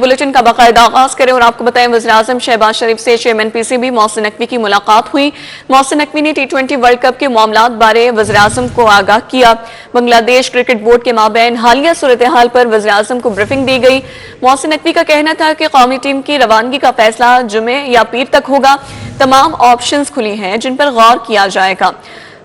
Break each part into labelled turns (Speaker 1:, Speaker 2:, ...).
Speaker 1: Bulletin का बाकायदा आगाज करें और आपको बताएं, वज़ीर-ए-आज़म शहबाज शरीफ से चेयरमैन पीसीबी मोहसिन नकवी की मुलाकात हुई। मोहसिन नकवी ने T20 वर्ल्ड कप के मामलात बारे वज़ीर-ए-आज़म को आगाह किया। बांग्लादेश क्रिकेट बोर्ड के माबैन हालिया सूरत हाल पर वज़ीर-ए-आज़म को ब्रीफिंग दी गई। मोहसिन नकवी का कहना था कि कौमी टीम की रवानगी का फैसला जुमे या पीर तक होगा। तमाम ऑप्शंस खुली हैं जिन पर गौर किया जाएगा।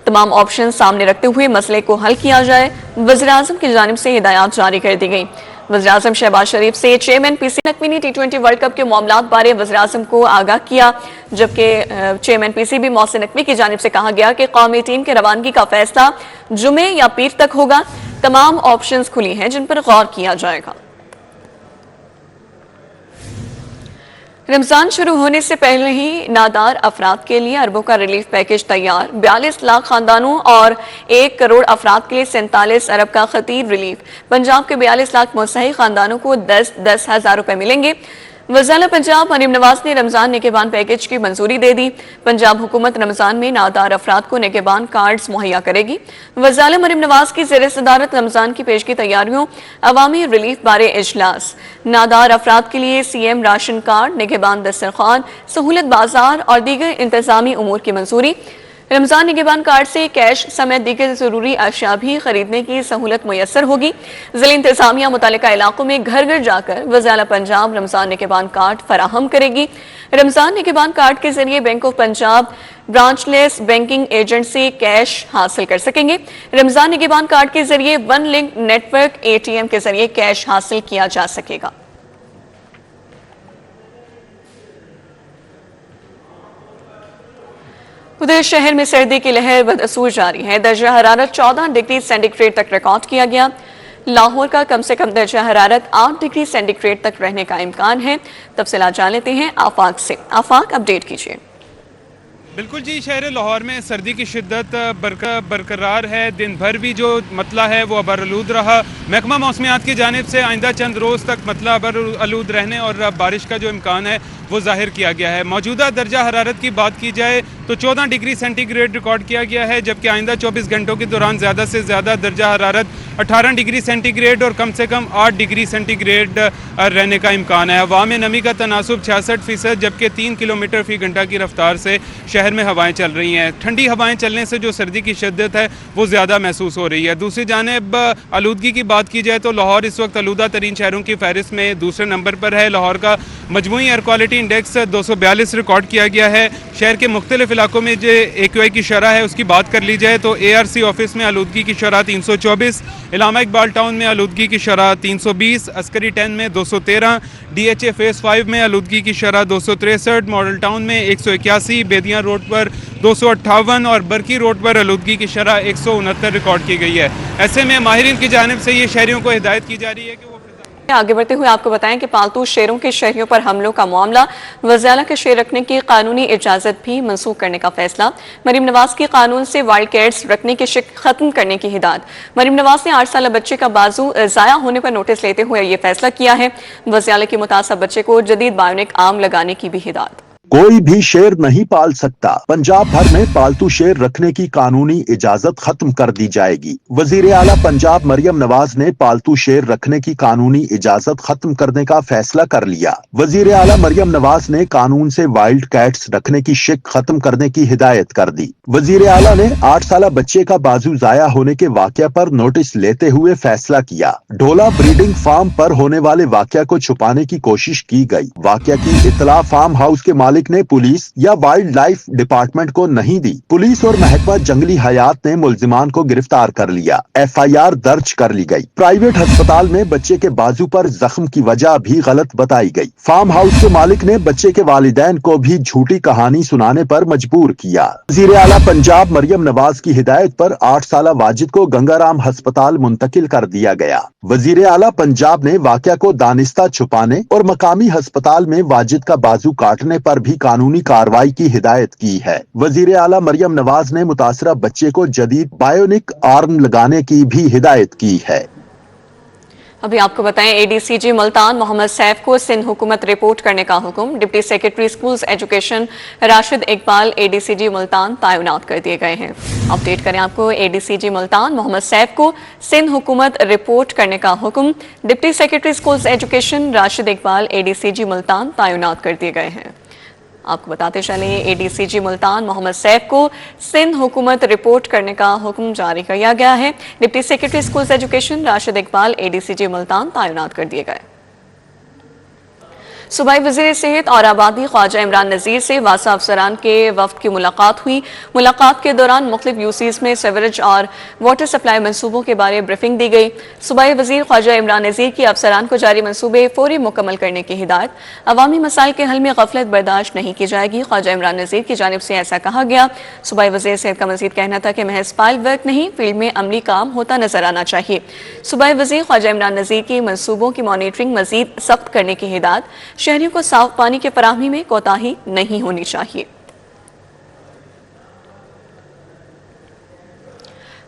Speaker 1: तमाम ऑप्शन सामने रखते हुए मसले को हल किया जाए, वज़ीर-ए-आज़म की जानिब से हिदायत जारी कर दी गई। वज़ीर-ए-आज़म शहबाज शरीफ से चेयरमैन पीसी नकवी ने T20 वर्ल्ड कप के मामलात बारे वज़ीर-ए-आज़म को आगाह किया, जबकि चेयरमैन पीसीबी मोहसिन नकवी की जानिब से कहा गया कि कौमी टीम की रवानगी का फैसला जुमे या पीर तक होगा। तमाम ऑप्शंस खुली हैं जिन पर गौर किया जाएगा। रमजान शुरू होने से पहले ही नादार अफराद के लिए अरबों का रिलीफ पैकेज तैयार। 42 लाख खानदानों और 1 करोड़ अफराद के लिए 47 अरब का खतीब रिलीफ। पंजाब के 42 लाख मुस्तहिक खानदानों को 10-10 हज़ार रुपए मिलेंगे। वज़ीर पंजाब मरीम नवाज ने रमजान निगहबान पैकेज की मंजूरी दे दी। पंजाब हुकूमत रमजान में नादार अफराद को निगहबान कार्ड्स मुहैया करेगी। वज़ीर मरीम नवाज की ज़ेर सदारत रमजान की पेश की तैयारियों, अवामी रिलीफ बारे इजलास। नादार अफराद के लिए CM राशन कार्ड, निगहबान दस्तरखान, सहूलत बाजार और दीगर इंतजामी उमूर की मंजूरी। रमजान निगहबान कार्ड से कैश समेत दीगर जरूरी अशिया भी खरीदने की सहूलत मुयसर होगी। ज़िला इंतजामिया मुतालिका इलाकों में घर घर जाकर वज़ीर पंजाब रमजान निगहबान कार्ड फराहम करेगी। रमजान निगहबान कार्ड के जरिए bank of Punjab branchless banking agent से कैश हासिल कर सकेंगे। रमजान निगहबान कार्ड के जरिए वन लिंक नेटवर्क ATM के जरिए कैश हासिल किया जा सकेगा। उधर शहर में सर्दी की लहर बदअसूर जारी है। दर्जा हरारत 14 डिग्री सेंटीग्रेड तक रिकॉर्ड किया गया। लाहौर का कम से कम दर्जा हरारत 8 डिग्री सेंटीग्रेड तक रहने का इम्कान है। तफसीलात जान लेते हैं आफाक से। आफाक, अपडेट कीजिए।
Speaker 2: बिल्कुल जी, शहर लाहौर में सर्दी की शिद्दत बरकरार है। दिन भर भी जो मतला है वो अबरआलूद रहा। महकमा मौसमियात की जानिब से आइंदा चंद रोज़ तक मतला अबरआलूद रहने और बारिश का जो इम्कान है वो जाहिर किया गया है। मौजूदा दर्जा हरारत की बात की जाए तो 14 डिग्री सेंटीग्रेड रिकॉर्ड किया गया है, जबकि आइंदा 24 घंटों के दौरान ज़्यादा से ज़्यादा दर्जा हरारत 18 डिग्री सेंटीग्रेड और कम से कम 8 डिग्री सेंटीग्रेड रहने का इम्कान है। हवा में नमी का तनासुब 66%, जबकि 3 किलोमीटर फी घंटा की रफ्तार से शहर में हवाएं चल रही हैं। ठंडी हवाएं चलने से जो सर्दी की शिद्दत है वो ज़्यादा महसूस हो रही है। दूसरी जानिब आलूदगी की बात की जाए तो लाहौर इस वक्त आलूदा तरीन शहरों की फहरिस्त में दूसरे नंबर पर है। लाहौर का मजमूई एयर क्वालिटी इंडेक्स 242 रिकॉर्ड किया गया है। शहर के मुख्तलिफ इलाकों में जो AQI की शरह है उसकी बात कर ली जाए तो ARC ऑफिस में आलूदगी की शरह 324, इलामा इकबाल टाउन में आलूदगी की शरह 320, अस्करी 10 में 213, DHA फेस 5 में आलूदगी की शरह 263, मॉडल टाउन में 181, बेदियाँ रोड पर 258 और बरकी रोड पर आलूदगी की शरह 169 रिकॉर्ड की गई है। ऐसे में माहिरीन की जानिब से ये शहरियों को हिदायत की जा रही है कि
Speaker 1: आगे बढ़ते हुए आपको बताएं कि पालतू शेरों के शहरियों पर हमलों का मामला। वज़ीर के शेर रखने की कानूनी इजाजत भी मनसूख करने का फैसला। मरीम नवाज की कानून से वाइल्ड कैट्स रखने की शिक खत्म करने की हिदायत। मरीम नवाज ने 8 साल बच्चे का बाजू जाया होने पर नोटिस लेते हुए यह फैसला किया है। वज़ीर के मुतासब बच्चे को जदीद बायोनिक आर्म लगाने की भी हिदायत।
Speaker 3: कोई भी शेर नहीं पाल सकता। पंजाब भर में पालतू शेर रखने की कानूनी इजाजत खत्म कर दी जाएगी। वजीर आला पंजाब मरियम नवाज ने पालतू शेर रखने की कानूनी इजाजत खत्म करने का फैसला कर लिया। वजीर आला मरियम नवाज ने कानून से वाइल्ड कैट्स रखने की शिक खत्म करने की हिदायत कर दी। वजीर आला ने 8 साल बच्चे का बाजू जाया होने के वाकया पर नोटिस लेते हुए फैसला किया। ढोला ब्रीडिंग फार्म पर होने वाले वाकया को छुपाने की कोशिश की गई। वाकया की इतला फार्म हाउस के मालिक ने पुलिस या वाइल्ड लाइफ डिपार्टमेंट को नहीं दी। पुलिस और महकमा जंगली हयात ने मुल्जिमान को गिरफ्तार कर लिया। FIR दर्ज कर ली गई। प्राइवेट अस्पताल में बच्चे के बाजू पर जख्म की वजह भी गलत बताई गई। फार्म हाउस के मालिक ने बच्चे के वालिदैन को भी झूठी कहानी सुनाने पर मजबूर किया। वज़ीर आला पंजाब मरियम नवाज की हिदायत पर 8 साल वाजिद को गंगाराम अस्पताल मुंतकिल कर दिया गया। वज़ीर आला पंजाब ने वाकया को दानिस्ता छुपाने और मकामी अस्पताल में वाजिद का बाजू काटने पर भी कानूनी कार्रवाई की हिदायत की है। वजीर आला मरियम नवाज ने मुतासरा बच्चे को जदीद बायोनिक आर्म लगाने की भी हिदायत की है।
Speaker 1: अभी आपको बताएं, एडीसीजी मुल्तान मोहम्मद सैफ को सिंध हुकूमत रिपोर्ट करने का हुक्म। Deputy secretary schools education Rashid Iqbal ADCG Multan तैनात कर दिए गए हैं। अपडेट करें आपको, एडीसीजी मुल्तान मोहम्मद सैफ को सिंध हुकूमत रिपोर्ट करने का हुक्म। Deputy secretary schools education Rashid Iqbal ADCG Multan तैनात कर दिए गए हैं। आपको बताते चले, एडीसीजी मुल्तान मोहम्मद सैफ को सिंध हुकूमत रिपोर्ट करने का हुक्म जारी किया गया है। Deputy secretary schools education Rashid Iqbal ADCG Multan तैनात कर दिए गए। सूबाई वज़ीर सेहत और आबादी ख्वाजा इमरान नज़ीर से वासा अफसरान के वफ्द की मुलाकात हुई। मुलाकात के दौरान मुख्तलिफ यूसीज में सीवरेज और वाटर सप्लाई मनसूबों के बारे ब्रीफिंग दी गई। सूबाई वज़ीर ख्वाजा इमरान नज़ीर की अफसरान को जारी मनसूबे फौरी मुकम्मल करने की हिदायत। अवामी मसाइल के हल में गफलत बर्दाश्त नहीं की जाएगी, ख्वाजा इमरान नज़ीर की जानिब से ऐसा कहा गया। सूबाई वज़ीर सेहत का मज़ीद कहना था कि महज फाइल वर्क नहीं, फील्ड में अमली काम होता नजर आना चाहिए। सूबाई वज़ीर ख्वाजा इमरान नज़ीर की मनसूबों की मॉनिटरिंग मजीद सख्त करने की हिदायत। शहरियों को साफ पानी की फराहमी में कोताही नहीं होनी चाहिए।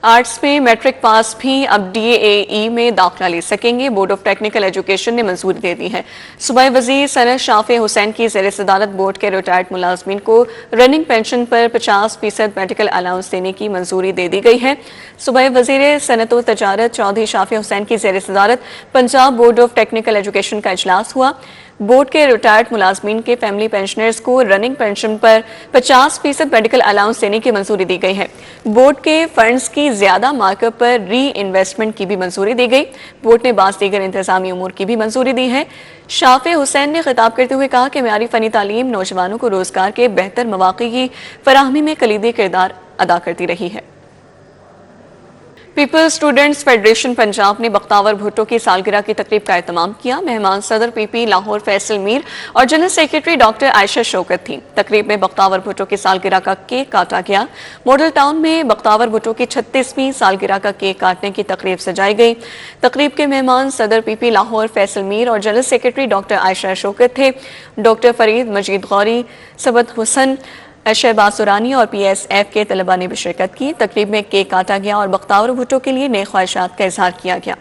Speaker 1: आर्ट्स में मैट्रिक पास भी अब DAE में दाखिला ले सकेंगे। बोर्ड ऑफ टेक्निकल एजुकेशन ने मंजूरी दे दी है। सूबाई वज़ीर सनत शाफे हुसैन की ज़ेर सदारत बोर्ड के रिटायर्ड मुलाजमीन को रनिंग पेंशन पर 50% मेडिकल अलाउंस देने की मंजूरी दे दी गई है। सूबाई वज़ीर सनत व तजारत चौधरी शाफे हुसैन की ज़ेर सदारत Punjab board of technical education का इजलास हुआ। बोर्ड के रिटायर्ड मुलाजमीन के फैमिली पेंशनर्स को रनिंग पेंशन पर 50% मेडिकल अलाउंस देने की मंजूरी दी गई है। बोर्ड के फंड्स की ज्यादा मार्कअप पर री इन्वेस्टमेंट की भी मंजूरी दी गई। बोर्ड ने बास दीगर इंतजामी उमूर की भी मंजूरी दी है। शाफे हुसैन ने खिताब करते हुए कहा कि म्यारी फनी तालीम नौजवानों को रोजगार के बेहतर मौक़े की फराहमी में कलीदी किरदार अदा करती रही है। पीपल्स स्टूडेंट्स फेडरेशन पंजाब ने बख्तावर भुट्टो की सालगिरह की तकरीब का एहतमाम किया। मेहमान सदर PP लाहौर फैसल मीर और general secretary doctor Ayesha Shaukat थी। तकरीब में बख्तावर भुट्टो की सालगिरह का केक काटा गया। मॉडल टाउन में बख्तावर भुट्टो की 36वीं सालगिरह का केक काटने की तकरीब सजाई गई। तकरीब के मेहमान सदर PP लाहौर फैसल मीर और general secretary doctor Ayesha Shaukat थे। डॉक्टर फरीद मजीद गौरी, सबत हुसन, शहबाज सुरानी और PSF के तलबा ने भी शिरकत की। तकरीब में केक काटा गया और बख्तावर भुट्टो के लिए नए ख्वाहिशात का इजहार किया गया।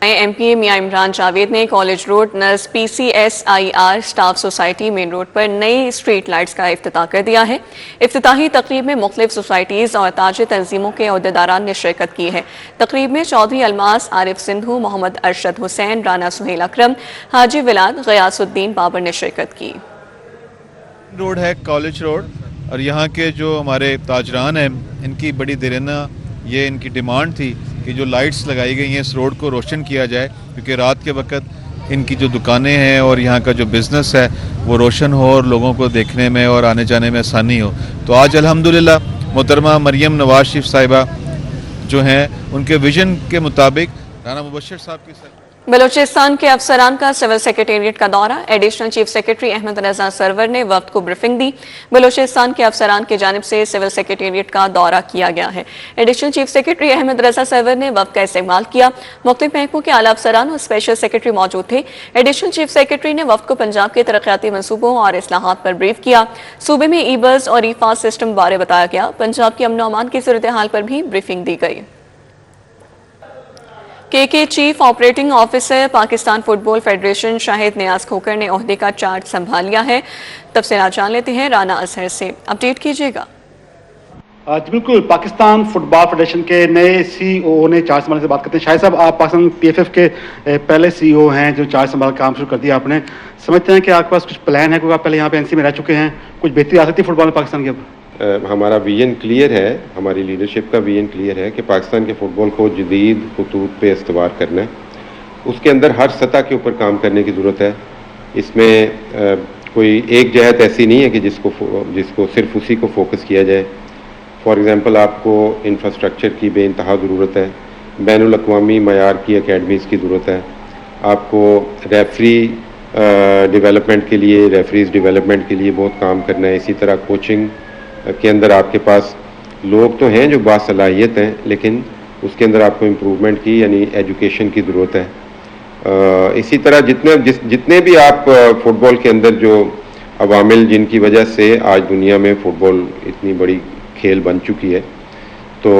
Speaker 1: MPA मियां इमरान जावेद ने college road nurse PCSIR staff society main road पर नई स्ट्रीट लाइट्स का इफ्तिताह कर दिया है। इफ्तिताही तकरीब में मुख्तलिफ सोसाइटीज़ और ताज तंजीमों के अहदेदारान ने शिरकत की है। तकरीब में चौधरी अलमास, आरिफ सिंधु, मोहम्मद अरशद हुसैन, राना सुहेल अकरम, हाजी विलाद, गयासुद्दीन बाबर ने शिरकत की।
Speaker 4: रोड है कॉलेज रोड, और यहाँ के जो हमारे ताजरान हैं इनकी बड़ी देराना ये इनकी डिमांड थी कि जो लाइट्स लगाई गई हैं इस रोड को रोशन किया जाए, क्योंकि रात के वक्त इनकी जो दुकानें हैं और यहाँ का जो बिज़नेस है वो रोशन हो और लोगों को देखने में और आने जाने में आसानी हो। तो आज अल्हम्दुलिल्लाह मोहतरमा मरियम नवाज शरीफ साहिबा जो हैं उनके विजन के मुताबिक राना मुबशर साहब की
Speaker 1: बलूचिस्तान के अफसरान का सिविल सेक्रेटेरिएट का दौरा। एडिशनल चीफ सेक्रेटरी अहमद रजा सरवर ने वफ्द को ब्रीफिंग दी। बलूचिस्तान के अफसरान की जानिब से सिविल सेक्रेटेरिएट का दौरा किया गया है। एडिशनल चीफ सेक्रेटरी अहमद रजा सरवर ने वफ्द का इस्तेमाल किया। मुख्तलिफ महकमों के आला अफसरान और स्पेशल सेक्रेटरी मौजूद थे। एडिशनल चीफ सेक्रेटरी ने वफ्द को पंजाब के तरक्याती मनसूबों और इस्लाहात पर ब्रीफ किया। सूबे में ई-बस और ई-फास्ट सिस्टम बारे बताया गया। पंजाब की अमन अमान की सूरत हाल पर भी ब्रीफिंग दी गई। के chief operating officer Pakistan football federation Shahid Niaz Khokhar ने ओहदे का चार्ज संभाल लिया है। तफसीलात जान लेते हैं राना अजहर से, अपडेट कीजिएगा।
Speaker 5: जी बिल्कुल, पाकिस्तान फुटबॉल फेडरेशन के नए CEO ने चार्ज संभालने से बात करते हैं। शाहिद साहब, आप पाकिस्तान PFF के पहले CEO हैं जो चार्ज संभाल काम शुरू कर दिया आपने। समझते हैं कि आपके पास कुछ प्लान है, क्योंकि आप पहले यहाँ पे NC में रह चुके हैं, कुछ बेहतरी आ सकती है फुटबॉल में पाकिस्तान के?
Speaker 6: हमारा विजन क्लियर है, हमारी लीडरशिप का विजन क्लियर है कि पाकिस्तान के फ़ुटबॉल को जदीद खतूत पे इस्तवार करना है। उसके अंदर हर सतह के ऊपर काम करने की ज़रूरत है। इसमें कोई एक जहत ऐसी नहीं है कि जिसको सिर्फ उसी को फोकस किया जाए। फॉर एग्ज़ाम्पल, आपको इंफ्रास्ट्रक्चर की बेइंतहा ज़रूरत है, बैनुल अक़वामी मयार की अकेडमीज़ की ज़रूरत है, आपको रेफरी डेवलपमेंट के लिए, रेफरीज डेवलपमेंट के लिए बहुत काम करना है। इसी तरह कोचिंग के अंदर आपके पास लोग तो हैं जो बासलाहियत हैं, लेकिन उसके अंदर आपको इम्प्रूवमेंट की यानी एजुकेशन की ज़रूरत है। इसी तरह जितने भी आप फुटबॉल के अंदर जो अवामिल जिनकी वजह से आज दुनिया में फ़ुटबॉल इतनी बड़ी खेल बन चुकी है, तो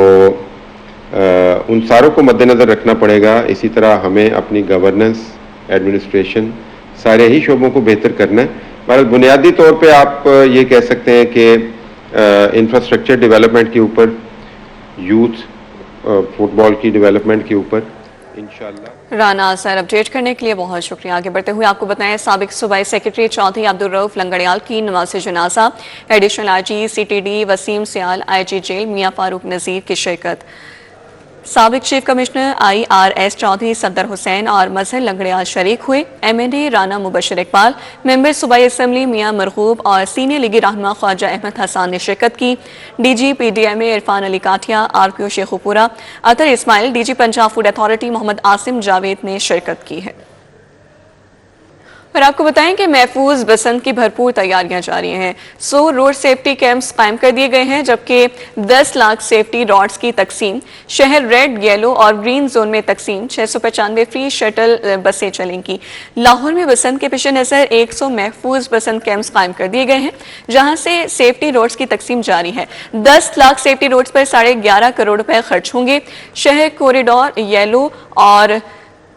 Speaker 6: उन सारों को मद्देनज़र रखना पड़ेगा। इसी तरह हमें अपनी गवर्नेंस, एडमिनिस्ट्रेशन, सारे ही शोबों को बेहतर करना है। पर बुनियादी तौर पे आप ये कह सकते हैं कि इंफ्रास्ट्रक्चर डेवलपमेंट के ऊपर, यूथ फुटबॉल की डेवलपमेंट के ऊपर इंशाअल्लाह।
Speaker 1: राना सर, अपडेट करने के लिए बहुत शुक्रिया। आगे बढ़ते हुए आपको बताएं, साबिक सूबाई सेक्रेटरी चौधरी अब्दुल रऊफ लंगड़ियाल की नमाज जनाजा, एडिशनल आईजी CTD वसीम सियाल, IG जेल मियां फारूक नजीर की शिरकत। साबिक चीफ कमिश्नर IRS चौधरी सदर हुसैन और मजहर लंगड़ियाल शरीक हुए। MNA राना मुबशर इकबाल, मेंबर सूबाई असम्बली मियां मरगूब और सीनियर लीगी रहनुमा ख्वाजा अहमद हसन ने शिरकत की। DG PDMA Irfan Ali Kathia, RPO Sheikhupura Athar Ismail, DG Punjab food authority Mohammad Asim Javed ने शिरकत की है। और आपको बताएं कि महफूज बसंत की भरपूर तैयारियां जारी हैं। 100 रोड सेफ्टी कैंप्स कायम कर दिए गए हैं, जबकि 10 लाख सेफ्टी रॉड्स की तकसीम। शहर रेड, येलो और ग्रीन जोन में तकसीम। 695 फ्री शटल बसें चलेंगी। लाहौर में बसंत के पेश नज़र 100 महफूज बसंत कैंप्स कायम कर दिए गए हैं, जहां से सेफ्टी रोड्स की तकसीम जारी है। 10 लाख सेफ्टी रोड्स पर 11.5 करोड़ रुपए खर्च होंगे। शहर कॉरिडोर येलो और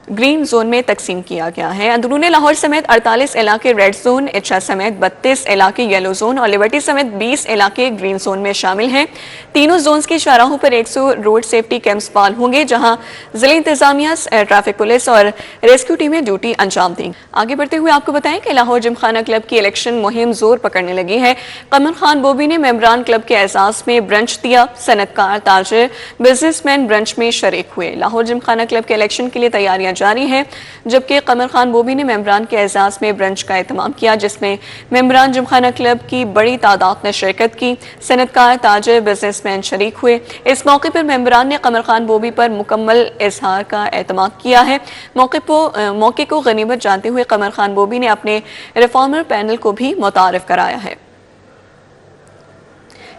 Speaker 1: ग्रीन जोन में तकसीम किया गया है। अंदरूनी लाहौर समेत 48 इलाके रेड जोन, इच्छा समेत 32 इलाके येलो जोन और लिबर्टी समेत 20 इलाके ग्रीन जोन में शामिल हैं। तीनों जोन्स की शाहराहों पर 100 रोड सेफ्टी कैंप्स फाल होंगे, जहां जिला इंतजामिया, ट्रैफिक पुलिस और रेस्क्यू टीमें ड्यूटी अंजाम देंगी। आगे बढ़ते हुए आपको बताएं कि लाहौर जिमखाना क्लब की इलेक्शन मुहिम जोर पकड़ने लगी है। कमर खान बोबी ने मेंबरान क्लब के एजाज में ब्रंच दिया। सनतकार, ताजिर, बिजनेसमैन ब्रंच में शरीक हुए। लाहौर जिमखाना क्लब के इलेक्शन के लिए तैयारियां जारी है, जबकि कमर खान बोबी ने मेंबरान के एजाज में ब्रंच का एहतमाम किया, जिसमें मेंबरान जिमखाना क्लब की बड़ी तादाद ने शिरकत की। सनतकार, ताजिर, बिजनेसमैन शरीक हुए। इस मौके पर मेंबरान ने कमर खान बोबी पर मुकम्मल इजहार का एहतमाम किया है। मौके को गनीमत जानते हुए कमर खान बोबी ने अपने रिफॉर्मर पैनल को भी मुतारिफ कराया है।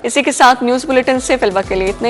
Speaker 1: इसी के साथ न्यूज बुलेटिन से फिलवक्त के लिए इतने।